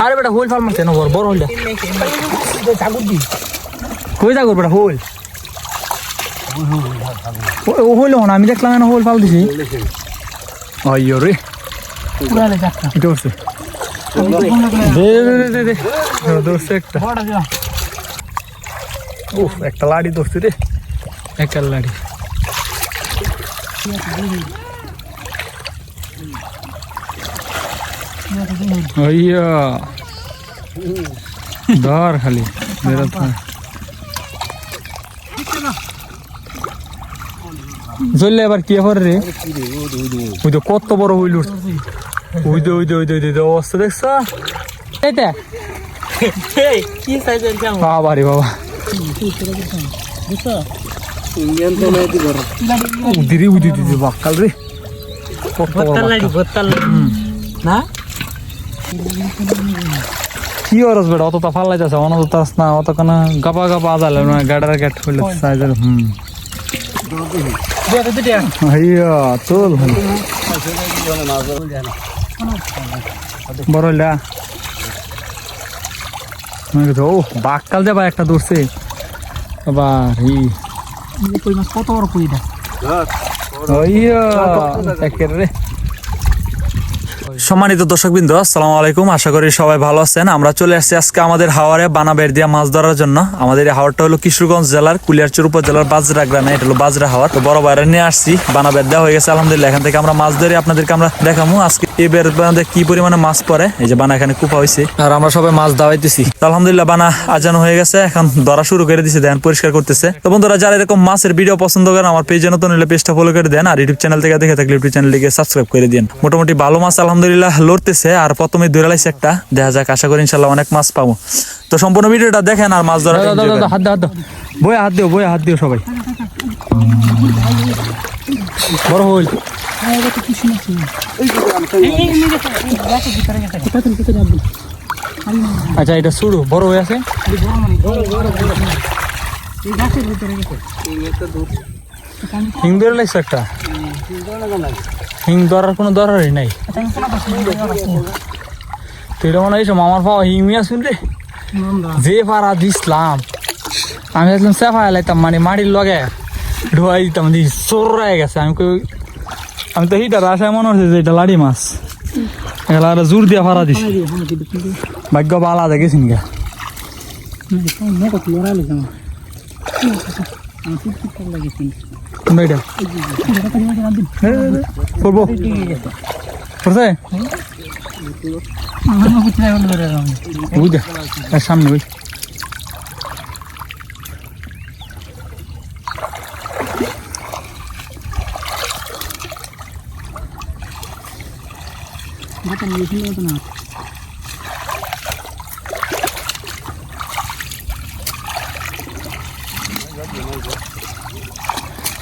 আরে বেটা হোল ফাল মারছে না বড় হইল কই যাগর বেটা হোল ও হইল না আমি দেখলাম না হোল ফাল দিছি আইয়ো রে এটা হচ্ছে দে দোস্ত একটা উফ একটা লাড়ি দোস্ত রে একটা লাড়ি আইয়া ধর খালি জ্বললে এবার কি করে রে ওই তো কত বড় হইল ওই দে অবস্থা দেখছ এইটা কি সাইজের জামা বাবা রে বাবা ইন্ডিয়ান তো নাই দি বড় উদিরি বাক্কাল রে বত্তাল না কি অরস বেটা অত তা ফালাইতেছে অনত তাস না অত কেন গাপা আজালে না গাড়ার গেট হইলে সাইজের আইয়া চল বড় হইলা ও বাক্কাল যাবা একটা দৌড়ছে আবার কই মাছ কত বড় কইটা আইয়া একেবারে সম্মানিত দর্শকবৃন্দ আসসালামু আলাইকুম আশা করি সবাই ভালো আছেন আমরা চলে আসছি আজকে আমাদের হাওরে বানাবের দিয়া মাছ ধরার জন্য আমাদের এই হাওরটা হলো কিশোরগঞ্জ জেলার কুলিয়ারচর উপজেলার বাজরা গ্রামে এটা হলো বাজরা হাওর তো বড় বাইরে নিয়ে আসছি বানাবের দেওয়া হয়ে গেছে আলহামদুলিল্লাহ এখান থেকে আমরা মাছ ধরে আপনাদেরকে আমরা দেখাবো আজকে এবার বানাতে কি পরিমাণে মাছ পড়ে এই যে বানা এখানে কুপা হয়েছে আর আমরা সবাই মাছ দাওয়াইতেছি আলহামদুলিল্লাহ বানা আজানো হয়ে গেছে এখন ধরা শুরু করে দিছে দেন পরিষ্কার করতেছে তো বন্ধুরা যারা এরকম মাছের ভিডিও পছন্দ করেন আমার পেজে নতুন হলে পেজটা ফলো করে দেন আর ইউটিউব চ্যানেল থেকে দেখে থাকলে ইউটিউব চ্যানেলটিকে সাবস্ক্রাইব করে দিন মোটামুটি ভালো মাছ আলহামদুলিল্লাহ লড়তেছে আর প্রথমে ধরে লাইছে একটা দেখা যাক আশা করি ইনশাআল্লাহ অনেক মাছ পাবো তো সম্পূর্ণ ভিডিওটা দেখেন আর মাছ ধরা হাত হাত দিও সবাই বড় হইল আচ্ছা এটা শুরু বড় হয়ে আছে হিং ধরে লাগছে একটা হিং ধরার কোনো দরকারই নাই তো এটা মনে হয় আমার পাওয়া হিং মিয়া শুনলে যে পাড়া দিসলাম আমি দেখলাম সেফা লাইতাম মানে মাটির লগে ঢোয়াই দিতাম চোরাই গেছে আমি তো হিটার আশায় মনে হচ্ছে যে এটা লাড়ি মাছ এগুলা জোর দিয়া ভাড়া দিছি ভাগ্য বালা দেখেছি গা সামনে ওই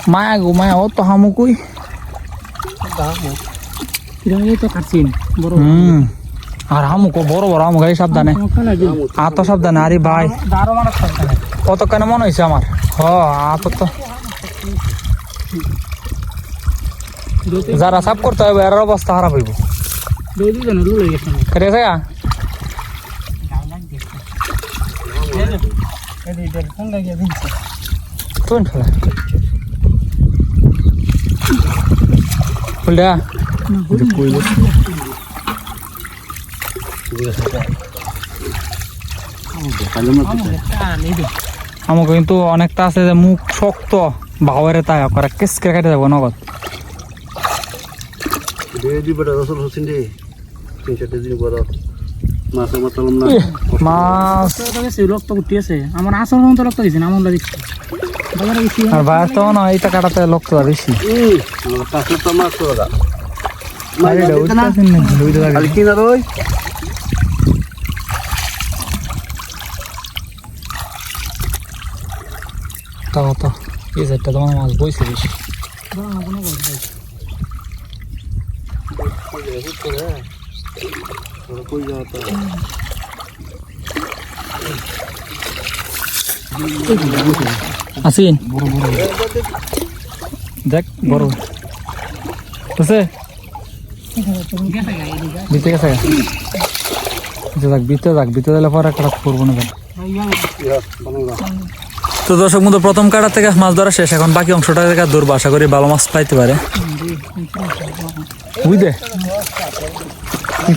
মায়া গো মায়া ও তো হামু কই আর হামু কো বড় বড় হামু গাই সাবধানে আত সাবধানে আরে ভাই কত কেন মনে হয়েছে আমার আত তো যারা সাফ করতে হবে এর অবস্থা খারাপ হইব আমাকে কিন্তু অনেকটা আছে যে মুখ শক্ত ভাওয়ারে তাই করে কেসকে কেটে যাবো নগদ মাছ রক্ত উঠি আছে আমার আসল তো রক্ত দিয়েছে আমার দেখছি আর ভাইয়ের তো না এইটা কাটাতে রক্ত বেশি তাও তো এই সাইডটা তোমার মাছ বইছে বেশি আসিন দেখ বড় আছে বিতে গেছে বিতে দিলে পরে কাটা করবো না। তো দর্শক বন্ধু প্রথম কাটা থেকে মাছ ধরা শেষ, এখন বাকি অংশটা থেকে ধরবো, আশা করি ভালো মাছ পাইতে পারে। বুঝলে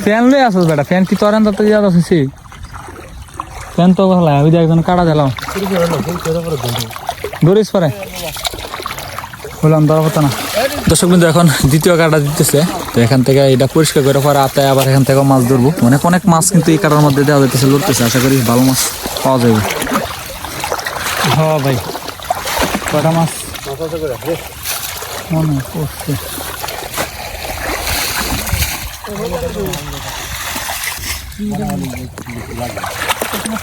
ফ্যান লই আসো বেটা, ফ্যান কি তোর আনতে তো যাওয়া আছে, ফ্যান তো ভালো ওই একজন কাটা দিলাম ধরিস পরে বললাম ধরা হতো না। দর্শক বিন্দু এখন দ্বিতীয় কাটা দিতেছে, তো এখান থেকে এটা পরিষ্কার করে পরে আতায় আবার এখান থেকে মাছ ধরবো, অনেক মাছ কিন্তু এই কাটার মধ্যে দেওয়া যাইতেছে, লড়তেছে, আশা করি ভালো মাছ পাওয়া যাবে। হ্যাঁ ভাই কটা মাছ মনে পড়ছে,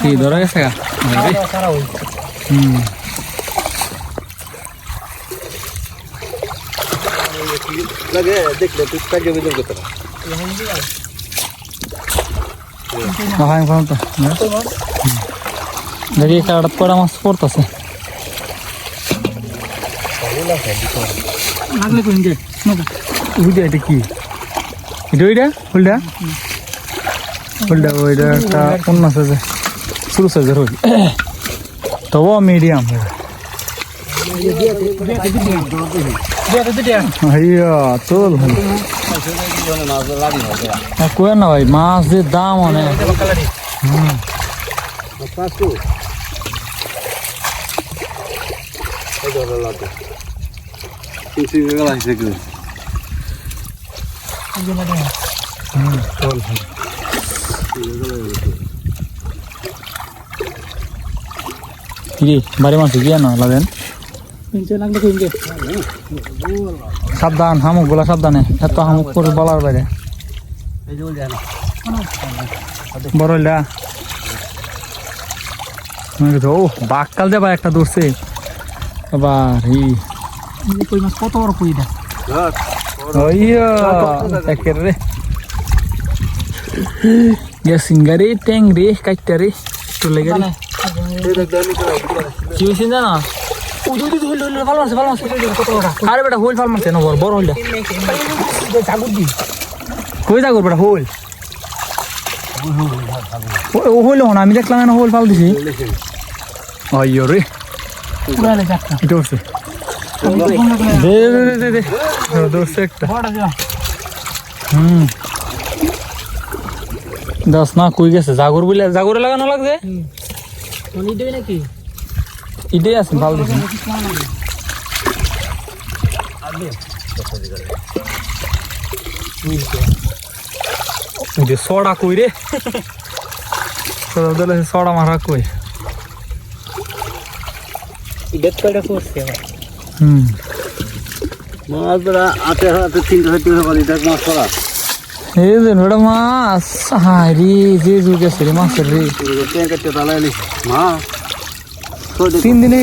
কি ধরা গেছে গা? দেখি কাটাত কটা মাছ পড়তেছে। এটা কি এটা ফুলটা ফুলটা ওইটা একটা কোন মাছ আছে ছোট সাইজের হই, তবু মিডিয়াম তোল কয়ে না ভাই, মাছের দাম অনেক। কি বাড়ি মাছ গিয়ে না লাগেন, সাবধান হামুক গুলা সাবধানে, এত হামুক করে বলার বাইরে বড় ও বাক্কাল দেবা একটা দৌড়ছে আবার কই মাছ কত বড় কই রে সিঙ্গারি ট্যাংরি কাইটারি চলে গেল কি হয়েছে জানা? আরে বেটা হোল ফাল মারছে না, বড় হইল কই জাগুর বেটা হোল হইল না, আমি দেখলাম না হোল ফাল দিছি। আইয়ো রে এটা উঠছে দৌড়ছে একটা। দশ না কই গেছে জাগর বলে, জাগরে লাগানো লাগছে নাকি ইডে আছে ভাল দিছে সড়া কই রে, সড়া মারা কই মাছ ধরা আটে হাতে 300 করে দেখ মাছ ধরা এই যে বড় মাছ হারি যে যুগে সরি মাছ রে কেটে তালাইলি মাছ 3 দিনে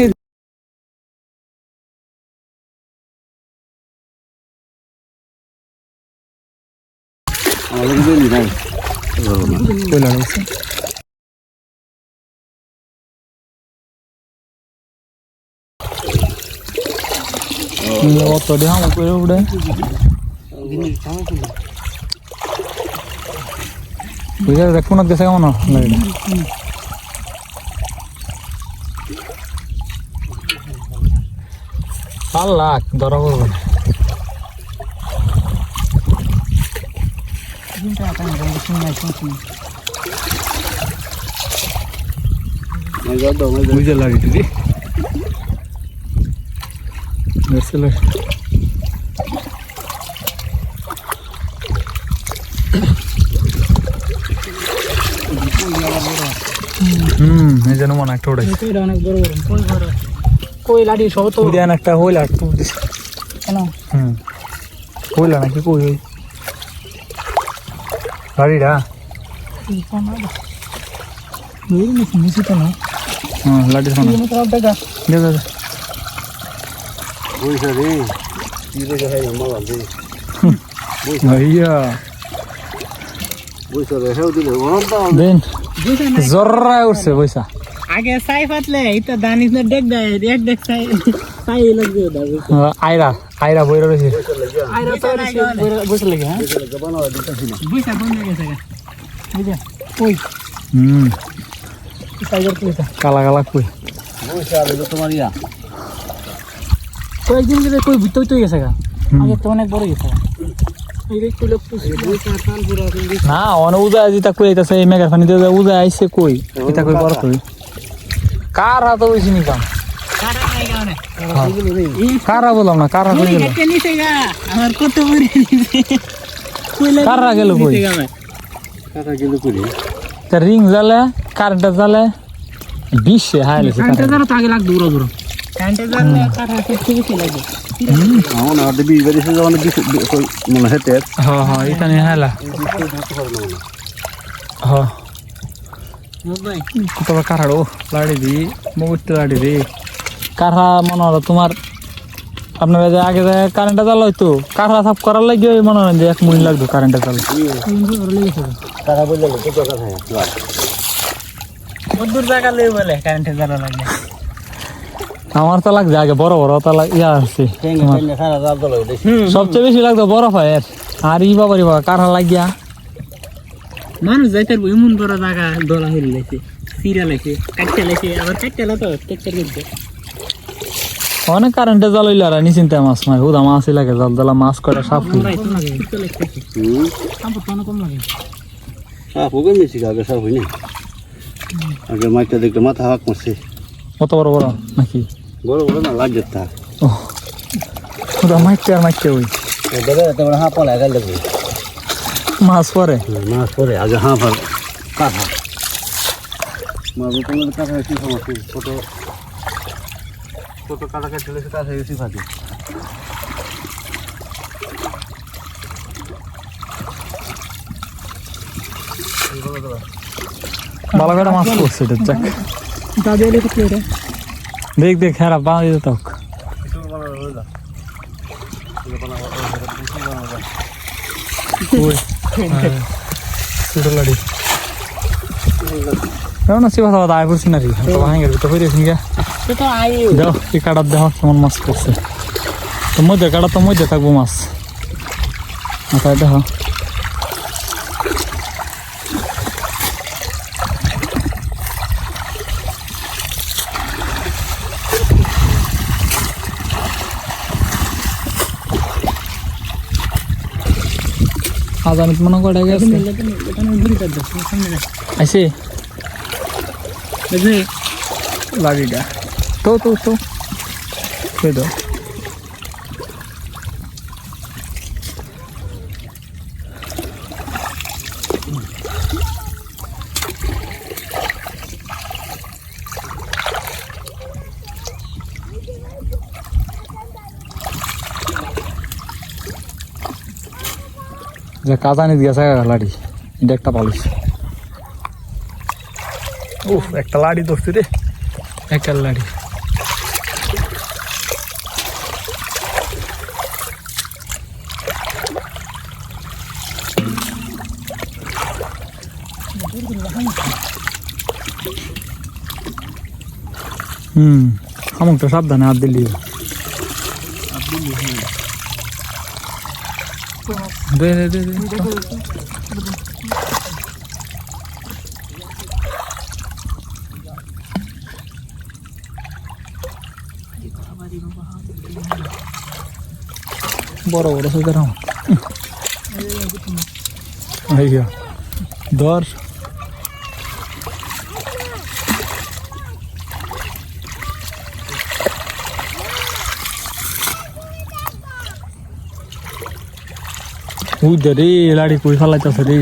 আমাদের দিন নাই কইলা গেছে। অত দিয়ে হামুক করে উঠে বুঝা দেখ কোন গেছে কেমন লাগে লাখ ধরা করবো বুঝে লাগে দিদি এই যেন মনে একটা ওটাই কই লাঠি সব তো দেন একটা হইল আর টু দিস কেন হইলা নাকি কই হই গাড়িটা লাঠি ভাইয়া দেন জর্রা উঠছে পয়সা আগে সাই ফাটলে এটা দানিস না ডেক দেয় এক ডেক সাই তাই লাগবে দাও আয়রা আয়রা বইরা রয়েছে আইরা তো বসে লাগে হ্যাঁ বানাও দিতেছি না বইসা বন্ধ হয়ে গেছে বুঝা ওই হুম টাইগার কুইটা কালা কালা কই বসে আর তোমার ইয়া কয়েকদিন ধরে কই ভিতর তো গেছে আগে তো অনেক বড় গেছে এই দেখ কইলো বইসা কাল পুরো না অন উজা জিতা কই আইতাছে এই মেগার পানি দিয়ে উজা আইছে কই এটা কই বড় কই কার হাত হইছে নি কাম কাটা নাই গানে কারা বললাম না কারা কই গেল কেটে নিছে গা আমার কত বড় কইলা কারা গেল কই কাটা গেলে করি তা রিং জ্বালে কারেন্ট জ্বালে বিশ্বে হাইলেছে কারেন্টের দ্বারা তো আগে লাগবে দূর দূর কারেন্টের দ্বারা কাটা করতে বেশি লাগে আমার আর দিবি বেরিয়েছে যখন মনে হেতে হ্যাঁ হ্যাঁ এখানে হাইলা হ্যাঁ ভাই কত কারাড়ো লাড়ি দি মুগুতে লাড়ি দি কারা মনে হলো তোমার আপনার যে আগে কারেন্টটা জ্বালা হইতো কারা সাফ করার লাগে মনে হয় যে 1 মিনিট লাগতো কারেন্টটা জ্বালা টাকা বললে কত কথা দূর জায়গা লই বলে কারেন্টের দ্বারা লাগে আমার তো লাগছে আগে বড় বড় তো ইয়া আছে সারা রাত দলে সবচেয়ে বেশি লাগতো বড় ফায়ার আর ই বাবা রে বাবা কারা লাগিয়া মানুষ যাইতে এমন বড় জায়গা দলা হইল লাইছে সিরা লাইছে কাটতে লাইছে আবার কাটতে লা তো টেক্সচার করতে অনেক কারেন্টে জ্বাল হইলে আর নিচিন্তা মাছ মারে হুদা মাছই লাগে জাল জ্বালা মাছ করে সাপ আমরা তো লাগে তো লাগছে আমপ তো কম লাগে সাপ হবে বেশি আগে সাপ হয়নি আগে মাইটা দেখলে মাথা হাক মারছে কত বড় বড় নাকি বড় বড় না লাগে তা ও হুদা মাইতে ওই এবারে এত বড় হাঁপ লাগা লাগবে মাছ পরে মাছ পরে আগে হাঁপ আর কাঠা মাছ কোনো কাঠা কি সমস্যা ছোট ছোট কাটা কাটলে কাঠা বেশি ফাটে ভালো করে মাছ পড়ছে এটা চাক দাদা এলে কি রে দেখ দেখ খারাপ বাঁধি দিত লাড়ি কেমন আছি কথা আয় করছি না রে ভাঙে তো হইরেছি গা তো আই দাও এই কাটার দেহ কেমন মাছ করছে তো মধ্যে কাটা তো মধ্যে থাকবো মাছ মাথায় দেহ আজানিত মনে করে গেছে আইসে লাড়িটা তো তো তো কই দাও যে কাজানি দিয়েছে লাড়ি এটা একটা পালিশ উফ একটা লাড়ি ধরছি রে একটা লাড়ি আমুকটা সাবধানে হাত দিলি দে দে দে দে বড় বড় সাইজের আম আইয়া ধর উদে রে লাড়ি কই ফালাইতাছে রে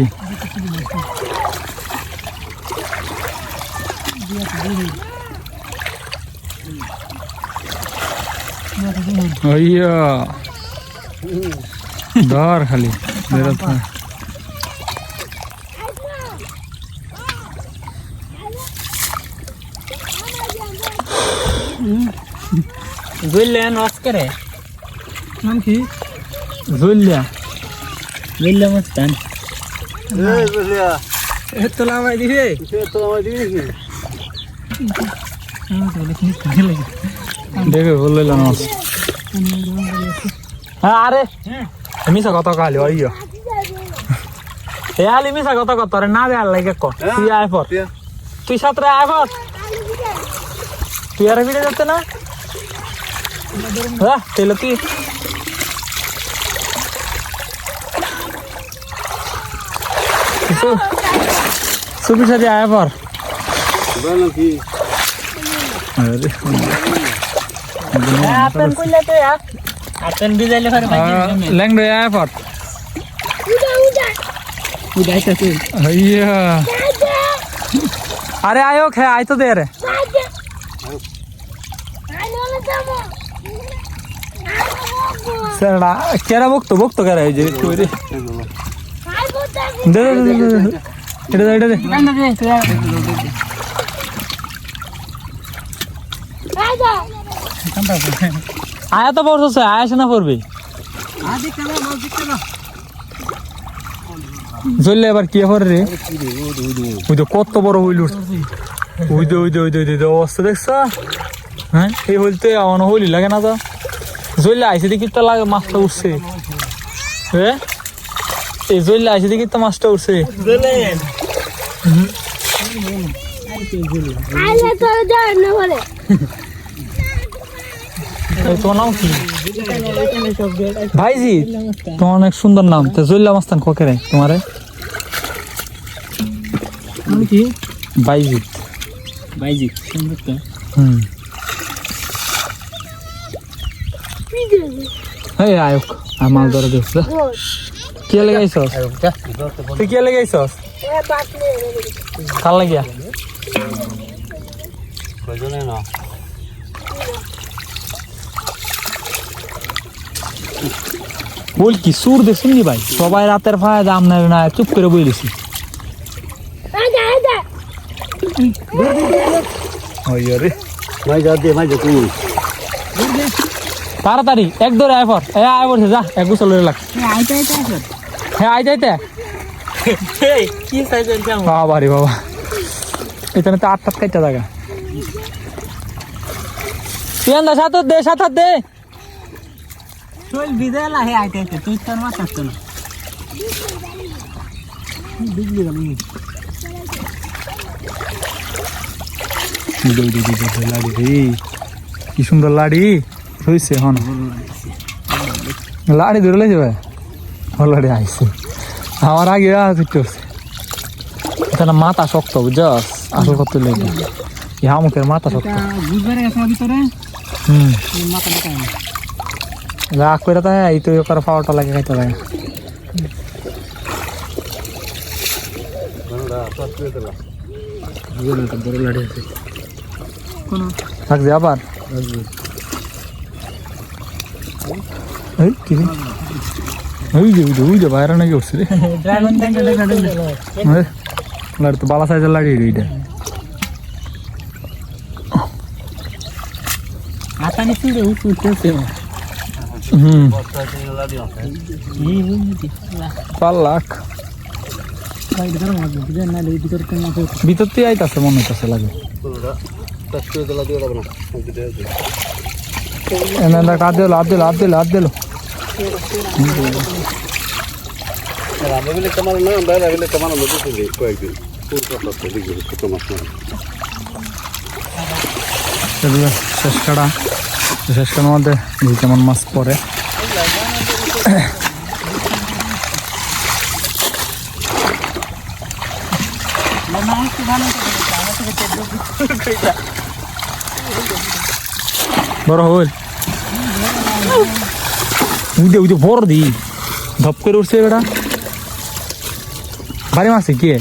আইয়া ধর খালি বেরোত না বুঝলেন অস্কারে নাম কি জুলিয়া বুঝলে মস্তান এই বলিয়া তো লামাই দিবে সে তো আমায় দিবি নাকি তো দেখি দেখে বলল না মাছ হ্যাঁ আরে মিশা কত কালি ওইও এ আলি মিশা কত কত রে না দেয়ার লাগে ক তুই আয় পর তুই সাতরে আয় পর তুই আর ভিড়ে যাচ্ছে না হ্যাঁ তাহলে তুই সুবি সাথে আয় পর বলো কি আপন কইলে তো আপন বিজাইলে পারে ল্যাংড়ে আয় পর উদাইতাছে আইয়া আরে আয়ো খে আয় তো দে রে সেরা কেরা বকতো কেরা এই যে তুই রে দে এটা দে আয়া তো পড়ছে আয়া শোনা পড়বে জ্বললে এবার কি হবে রে ওই তো কত বড় হইল ওই অবস্থা দেখছ হ্যাঁ এই হইতে আমার হইলি লাগে না তো জ্বললে আইসে দেখি তো লাগে মাছটা উঠছে হ্যাঁ এই জ্বললে আইসে দেখি তো মাছটা উঠছে তোমার নাম কি ভাইজি তোমার অনেক সুন্দর নাম তো জল্লা মাস্তান খোকে রে তোমারে কি বাইজিৎ বাইজিৎ সুন্দর তো এই আয়ক মাছ ধরে দেখছ কে লাগাইছস তুই কে লাগাইছস কাল লাগিয়া কয়জনে না বল কি সুর দে শুনলি ভাই সবাই রাতের ফায়দা আমনের না চুপ করে বইলিছি ওই রে মাই যা দে মাই যা তুই তাড়াতাড়ি এক ধরে আয় পর আয় পড়ছে যা এক গোসল লাগ হ্যাঁ আয় যাইতে কি সাইজের জামা বাবা রে বাবা এখানে তো 8 কাইটা জায়গা পিয়ান্দা সাত দে চল বিদায়লা হে আইতে তুই তোর মাছ আসতো না বুঝলি আমি লাড়ি রে কি সুন্দর লাড়ি হইছে হন লাড়ি ধরে লাইছে ভাই লাড়ি আইছে আমার আগে আসছে এখানে মাথা শক্ত বুঝছস আসল কত লেগে এই হামুকের মাথা শক্ত বুঝবার গেছে ভিতরে মাথা লাগাই রাগ করে তাই এই তো ওর পাওয়ারটা লাগে খাইতে লাগে বড় লাড়ি আছে কোন থাকছে আবার এই কি রে ওই যে বাইরে নাকি উঠছে রে ড্রাগন লাড়ি তো বালা সাইজের লাড়ি রে এটা আতানি ছিল উঠতেছে বস্তা দিয়ে লাড়ি আছে পার লাখ ভিতর দিয়ে আইতাছে মনে হইতাছে লাগে পুরোটা টাচ করে দিলা দিয়ে লাগবে না দিতে হবে এনে হাত দিল রাবলে কামাল না বাইরে রাবলে কামাল মধ্যে দিই কয়েকদিন পুরো কথা দিই ছোট মাছ না শেষ কাটার মধ্যে কেমন মাছ পরে বড় হল উদে বড় দি ধপ করে উঠছে বেটা বাড়ি মাসে কে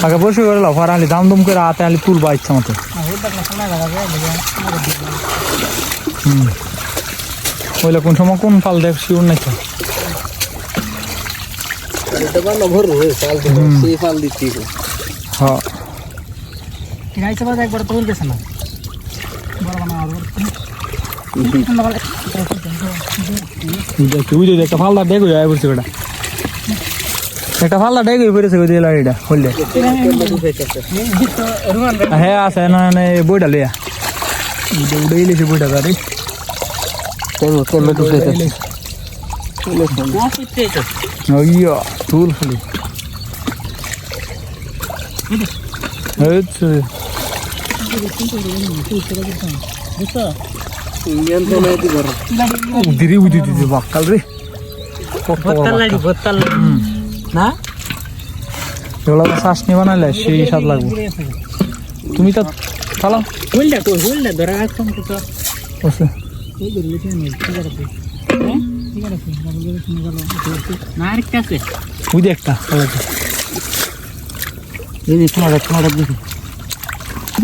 আগে বসে করে লাও আর আলি দাম দম করে হাতে আলি তুলবা ইচ্ছা মতো ওইলে কোন সময় কোন ফাল দেখ শিওর নাকি এটা বানা ভর হয়ে সাল তো সেই সাল দিচ্ছি হ্যাঁ গাইছে বাদ একবার তোল গেছে না বড় বানা আর দেখি ওই যে একটা ফালদা দেখো যায় বলছে বেটা একটা ফাল্লা ডাই করে পড়েছে কই দিলা এটা হইলে হ্যাঁ আছে না না বইটা লইয়া উড়ে ইলিশে বইটা গাড়ি ওইয়া তুল খালি আচ্ছা দিদি বুঝি দিদি বাক্কাল রে না এগুলো শ্বাস নিয়ে বানাইলে সেই স্বাদ লাগবে তুমি তো চালাও হুলটা কই হুলটা ধরা রাখতাম তো বসে ওই ধরলে কেন ঠিক আছে ঠিক আছে না আরেকটা আছে বুঝি একটা চালাতে এই যে তোমার দেখি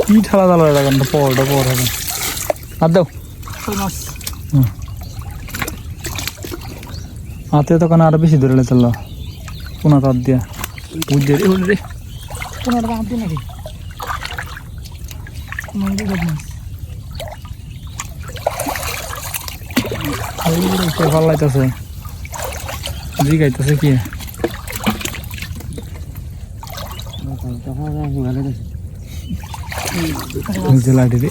কি ঠালা চালা লাগান পরটা পর হবে আর দাও মাছ হাতে তখন আরো বেশি ধরে চললো কোনা তার দিয়া বুঝে রে হল রে তোমার দাম তো নাকি মঙ্গল মাছ ভাল লাগতেছে জি গাইতেছে কি বুঝে লাইটে রে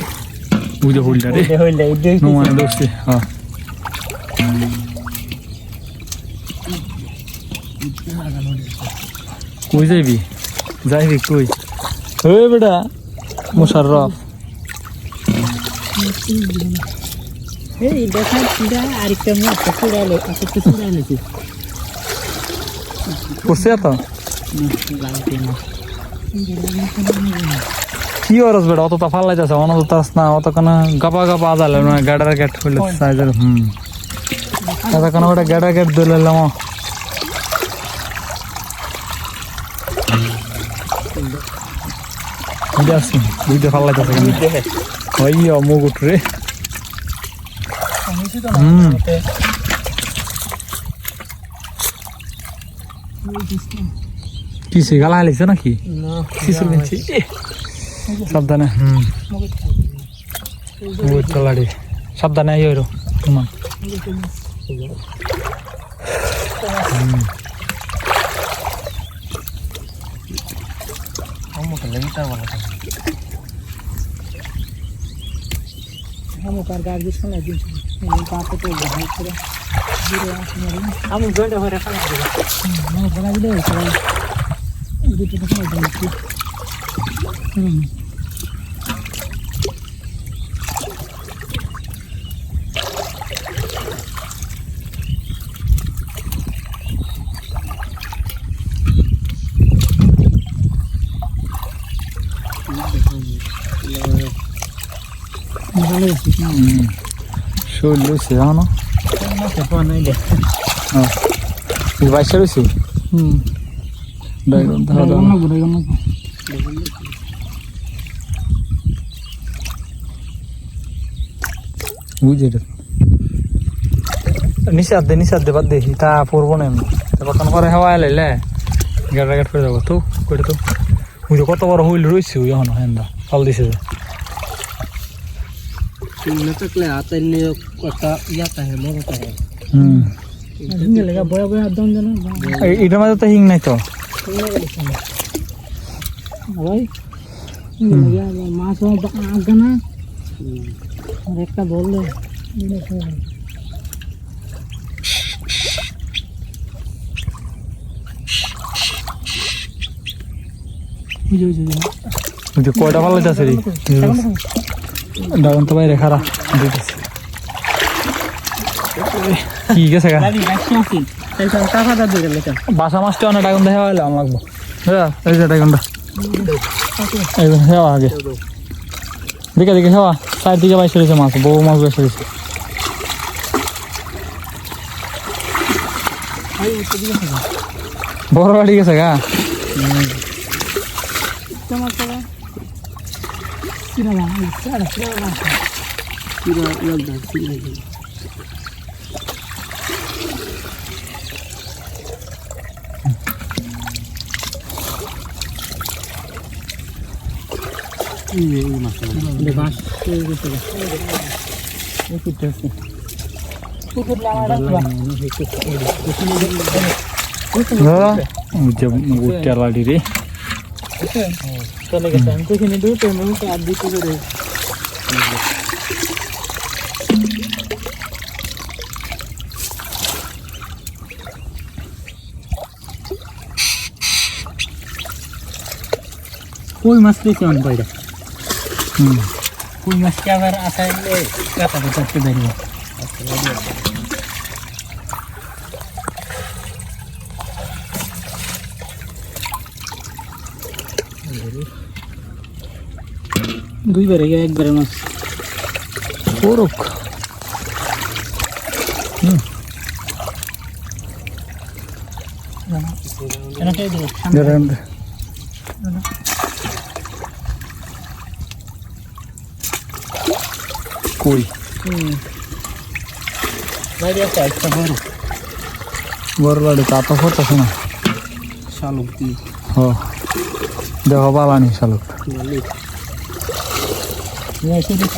বুঝে হইলটা রে হইলে মানে দোষে হ্যাঁ কই যাইবি যাইবি কই ওই বেটা মোশাররফ এই দেখা কিরা আরেকটা মাছ চুড়ালো আচ্ছা চুড়ালো কি করছে তো লাগতে না কি ওরস বেটা অত তা ফালাই যাচ্ছে অনত তাস না অত কেন গাপা গাপা আদালে না গাডার গেট হইলে সাইজের এত কেন ওটা গাডার গেট দিলাম বুঝে আসছি বুঝতে ফালাই যাচ্ছে কেন ওই মুগুট রে কি সে গালা হালিছে নাকি শিশুর নিচ্ছি সাবধানে মুগুট কালাড়ি সাবধানে আই রো তোমার আমার গাড়ি শোনা দিন পাপে তো ভাই করে আমি গড়ে হরে খাওয়া দেব আমি বলা দিলে দুটো টাকা দিচ্ছি শৈল রয়েছে জানো বাইশে রয়েছে বুঝে নিষাদ দে বাদ দে তা পড়বো না এমনি কখন করে হাওয়া এলাইলে গেটা গেট করে যাবো তো করে তো বুঝে কত বড় হইল রয়েছে এখন হেন্দা ফল দিছে না থাকলে হাতে নিয়ে কথা ইয়াতা হে মরতা হে লেগা বয়া বয়া দন জানা এটার মধ্যে তো হিং নাই তো ভাই মাছ আগা না আর একটা বললে বুঝে কয়টা ভালো যাচ্ছে রে ডাউন তো বাইরে খারাপ দিতেছে কি গেছে গা বাসা মাছটা অনেক ডাগুন দেখা হলে আমার লাগবো হ্যাঁ এই যে ডাগুনটা হেওয়া আগে দেখে দেখে হেওয়া চারদিকে বাইসে রয়েছে মাছ বউ মাছ বাইসে রয়েছে বড় বাড়ি গেছে গা উঠতে লাড়ি রে চলে গেছে আমি তো এখানে দুটো মুখে আর দিতে করে কই মাছ পেয়েছি অন বাইরে কই মাছকে আবার আসায় কাটাতে করতে পারবো দুইবারে একবারে মাছ পড়ুক এটাই দেবো কই বাইরে একটা একটা বড় বড় লাড়ি তা তো করতেছে না শালুক দিয়ে হ দেখো বালানি শালুক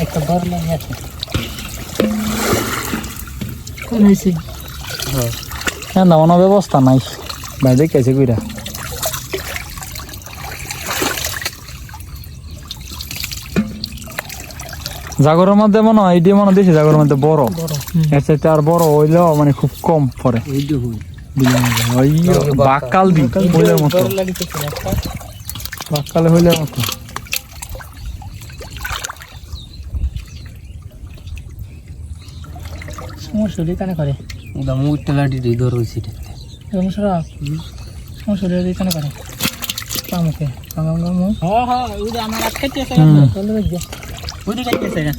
একটা বড় লাগে আছে কোন হয়েছে হ্যাঁ না কোনো ব্যবস্থা নাই ভাই দেখেছে কইরা জাগরের মধ্যে মনে হয় এটি মনে দেশে জাগরের মধ্যে বড় এর চাইতে আর বড় হইলেও মানে খুব কম পরে বাকাল দি হইলের মতো বাকালে হইলের মতো সমস্যা দিয়ে কানে করে ওটা মুখটা লাঠি দিয়ে ধর হয়েছে সমস্যা দিয়ে কানে করে পামুকে পামু হ্যাঁ হ্যাঁ ওই যে আমার আটকাইতে আছে চলে দেখবে ওই দিকে আটকাইছে না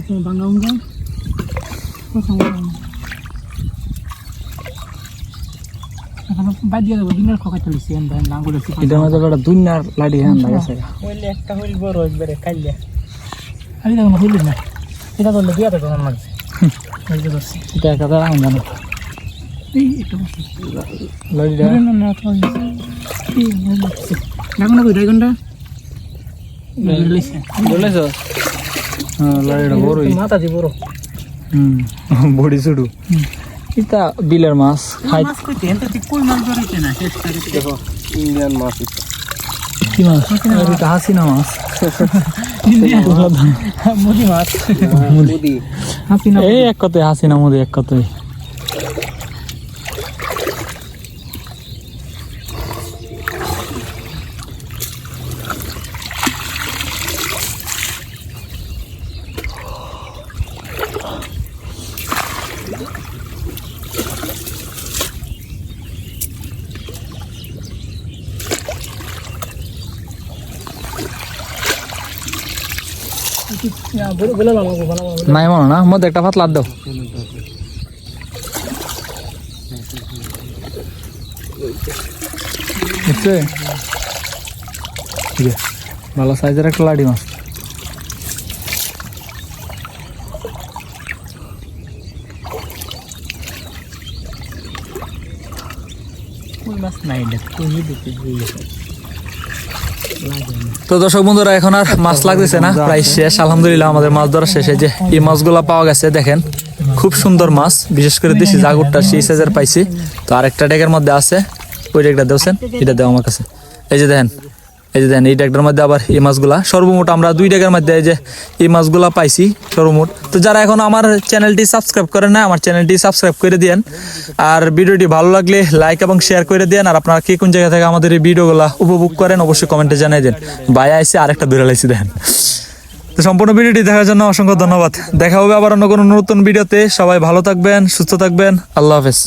তুমি বাঙ্গাউন যাও এখন বাদ দিয়ে দেবো দিনের খোকা চলেছি নাঙ্গুলের এটার মধ্যে একটা দুনিয়ার লাড়ি হ্যাঁ লাগেছে হইলে একটা হইল বড় হইবে কাইলে আমি দেখুন হইল না এটা করলে দিয়া দেবো আমার মাঝে এটা একটা দাঁড়ান জানো লাড়িটা লাড়িটা বড়ই মাথা দিয়ে বড় বড়ি ছুটু এটা বিলের মাছ খাই কই মাছ ধরেছে না শেষ তারিখে দেখো ইন্ডিয়ান মাছ কি মাছ এটা হাসিনা মাছ মুদি মাছ মুদি হাসিনা এই এক কথায় হাসিনা মুদি এক কথায় বলে বানাবো নাই মনে না মধ্যে একটা পাতলা দাও বুঝছে ঠিক আছে ভালো সাইজের একটা লাড়ি মাছ কই মাছ নাই দেখ কই দেখতে তো দর্শক বন্ধুরা এখন আর মাছ লাগতেছে না প্রায় শেষ আলহামদুলিল্লাহ আমাদের মাছ ধরা শেষে যে এই মাছগুলা পাওয়া গেছে দেখেন খুব সুন্দর মাছ বিশেষ করে দেশি জাগুরটা সেই সাইজের পাইছি তো আরেকটা ডেকের মধ্যে আছে ওই ডেকটা দেওছেন এটা দেও আমার কাছে এই যে দেখেন এই ডেকটার মধ্যে আবার এই মাছগুলা সর্বমোট আমরা 2 ডেকের মধ্যে এই যে এই মাছগুলা পাইছি সর্বমোট তো যারা এখন আমার চ্যানেলটি সাবস্ক্রাইব করেন না আমার চ্যানেলটি সাবস্ক্রাইব করে দিয়েন আর ভিডিওটি ভালো লাগলে লাইক এবং শেয়ার করে দেন আর আপনারা কে কোন জায়গা থেকে আমাদের এই ভিডিওগুলা উপভোগ করেন অবশ্যই কমেন্টে জানিয়ে দেন ভাই আইছে আরেকটা ধরে লাইছি দেখেন তো সম্পূর্ণ ভিডিওটি দেখার জন্য অসংখ্য ধন্যবাদ দেখা হবে আবার অন্য কোনো নতুন ভিডিওতে সবাই ভালো থাকবেন সুস্থ থাকবেন আল্লাহ হাফেজ